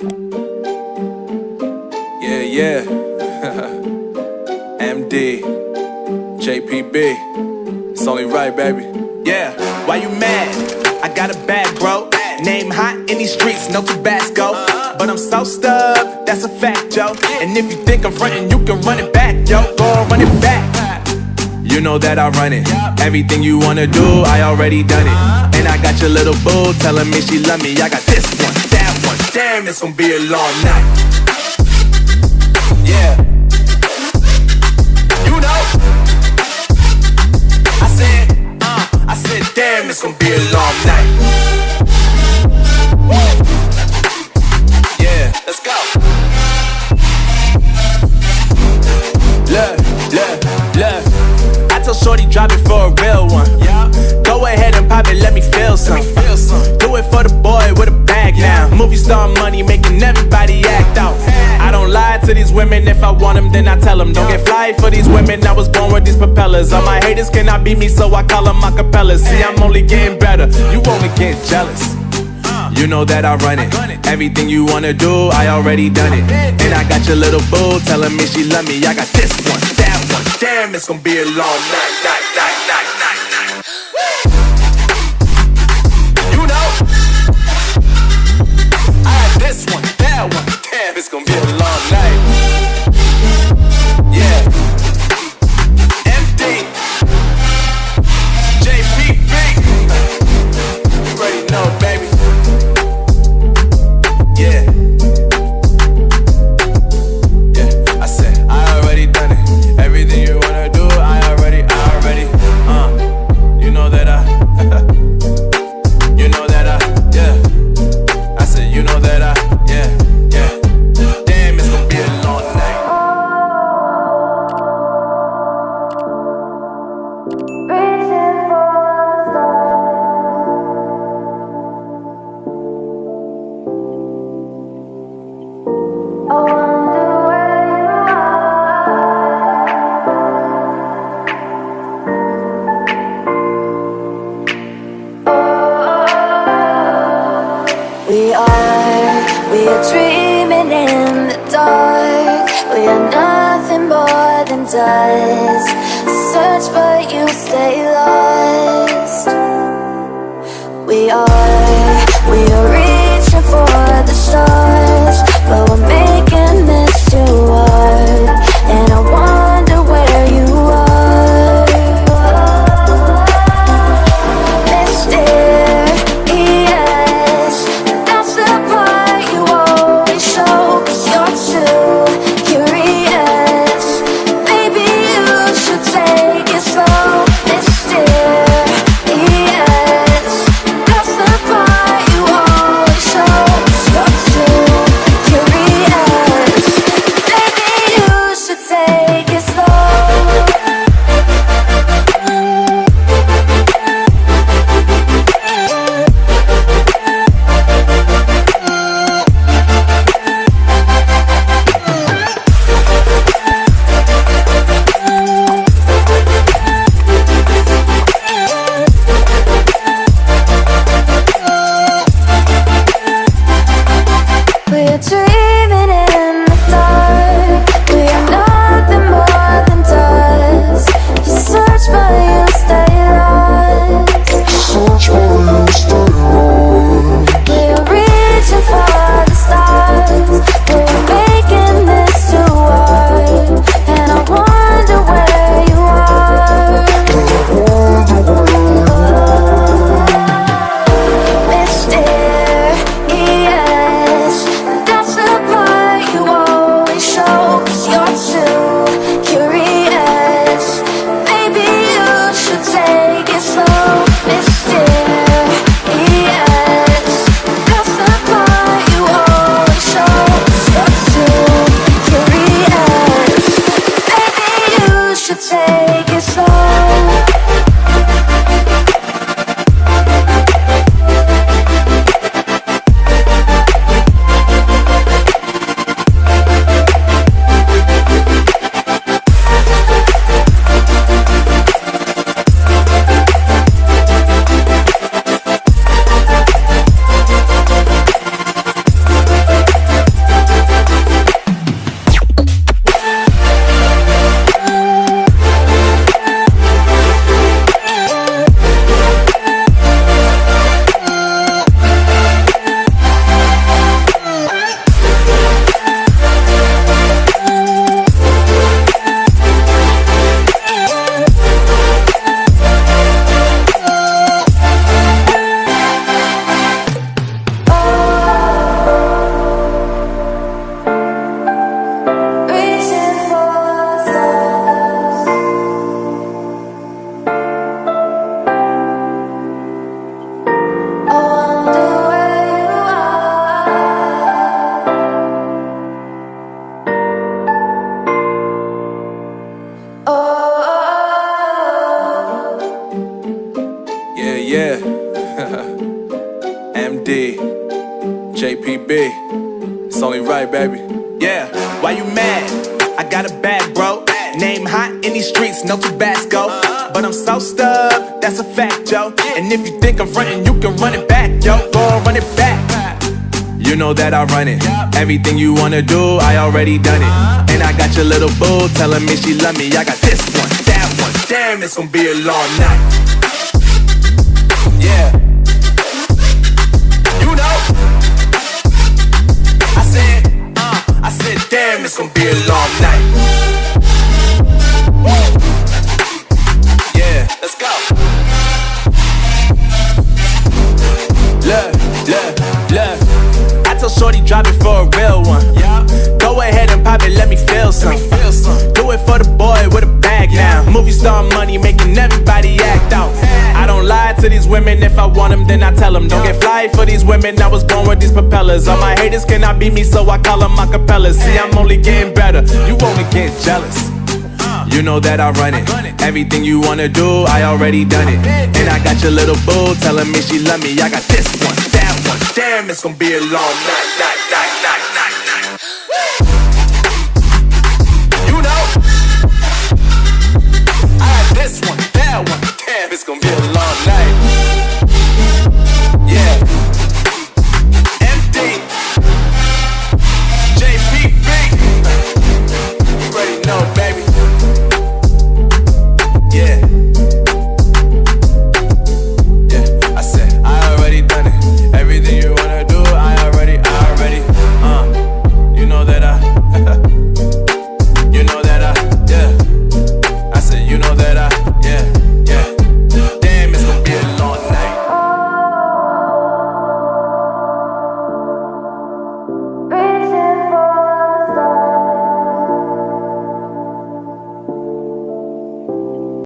Yeah, yeah. MD, JPB. It's only right, baby. Yeah, why you mad? I got a bag, bro. Name hot in these streets, no Tabasco. But I'm so stubbed, that's a fact, yo. And if you think I'm frontin', you can run it back, yo. Go on, run it back. You know that I run it. Everything you wanna do, I already done it. And I got your little boo telling me she love me. I got this one, that one. Damn, it's gonna be a long night. Yeah. You know. I said, damn, it's gonna be a long night. Yeah, let's go. Look. I told Shorty drop it for a real one. Go ahead and pop it, let me feel some. Do it for the boy with a bag now. Movie star money making everybody act out. I don't lie to these women, if I want them then I tell them. Don't get fly for these women, I was born with these propellers. All my haters cannot beat me, so I call them acapellas. See, I'm only getting better, you only get jealous. You know that I run it. Everything you wanna do, I already done it. And I got your little boo telling me she love me. I got this one, that one. Damn, it's gonna be a long night. You know, I got this one, that one. Damn, it's gonna be a long night. Yeah. MD, JPB. You already know, baby. Yeah, I said, I already done it. Everything you wanna do, I already, you know that yeah. I said, you know that yeah. Damn, it's gonna be a long night. We are dreaming in the dark. We are nothing more than dust. Search but you stay lost. We are reaching for the stars, but we're making this too hard. And I wonder where you are. Mysterious, that's the part you always show. 'Cause you're too curious. Maybe you should take it slow. Mysterious, that's the part you always show. 'Cause you're too curious. Maybe you should take it slow. We're dreaming in the dark. We are nothing more than dust. You search but you stay lost. We are reaching for the stars, but we're making this too hard. And I wonder where you are. Mysterious, that's the It's only right, baby. Yeah, why you mad? I got a bag, bro. Name hot in these streets, no Tabasco. But I'm so stubbed, that's a fact, yo. And if you think I'm frontin', you can run it back, yo. Go and run it back. You know that I run it. Everything you wanna do, I already done it. And I got your little boo telling me she love me. I got this one, that one. Damn, it's gonna be a long night. Yeah. You know. I said, damn, it's gonna be a long night. Yeah, let's go. Look. I told shorty drop it for a real one. Yeah. Go ahead and pop it, let me feel some. Do it for the boy with a bag now. Movie star money making everybody act out. I don't lie to these women, if I want them then I tell them. Don't get fly for these women, I was born with these propellers. All my haters cannot beat me, so I call them acapellas. See, I'm only getting better, you only get jealous. You know that I run it. Everything you wanna do, I already done it. And I got your little boo telling me she love me. I got this one, that one. Damn, it's gonna be a long night.